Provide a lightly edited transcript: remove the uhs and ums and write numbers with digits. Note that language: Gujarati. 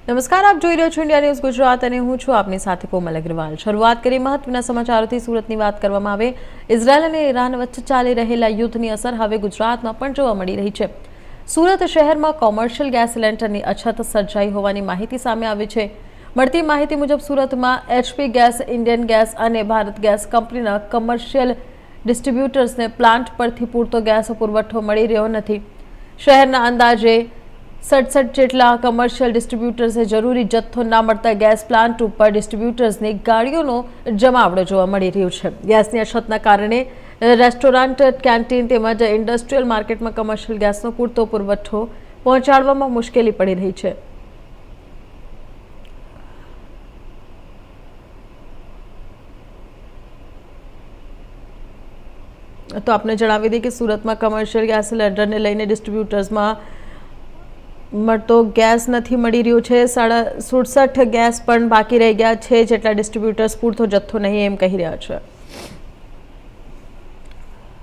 નમસ્કાર, આપ જોઈ રહ્યા છો ઇન્ડિયા ન્યૂઝ ગુજરાત અને હું છું આપની સાથે કોમલ અગ્રવાલ। શરૂઆત કરી મહત્વના સમાચારોથી। સુરતની વાત કરવામાં આવે, ઇઝરાયલ અને ઈરાન વચ્ચે ચાલી રહેલા યુદ્ધની અસર હવે ગુજરાતમાં પણ જોવા મળી રહી છે। સુરત શહેરમાં કોમર્શિયલ ગેસ સિલિન્ડરની અછત સર્જાઈ હોવાની માહિતી સામે આવી છે। મળતી માહિતી મુજબ સુરતમાં એચપી ગેસ, ઇન્ડિયન ગેસ અને ભારત ગેસ કંપનીના કમર્શિયલ ડિસ્ટ્રીબ્યુટર્સને પ્લાન્ટ પરથી પૂરતો ગેસ પુરવઠો મળી રહ્યો નથી। શહેરના અંદાજે 67 જેટલા કમર્શિયલ ડિસ્ટ્રીબ્યુટર્સે જરૂરી જથ્થો ના મળતા ગેસ પ્લાન્ટ ઉપર ડિસ્ટ્રીબ્યુટર્સની ગાડીઓનો જમાવડો જોવા મળી રહ્યો છે। ગેસની અછતના કારણે રેસ્ટોરન્ટ, કેન્ટીન તેમજ ઇન્ડસ્ટ્રીયલ માર્કેટમાં કમર્શિયલ ગેસનો પૂરતો પુરવઠો પહોંચાડવામાં મુશ્કેલી પડી રહી છે। તો આપને જણાવી દઈએ કે સુરતમાં કમર્શિયલ ગેસ સિલિન્ડરને લઈને ડિસ્ટ્રીબ્યુટર્સમાં મળતો ગેસ નથી મળી રહ્યો છે। 67 ગેસ પણ બાકી રહી ગયા છે, જેટલા ડિસ્ટ્રીબ્યુટર્સ પૂરતો જથ્થો નહીં એમ કહી રહ્યા છે।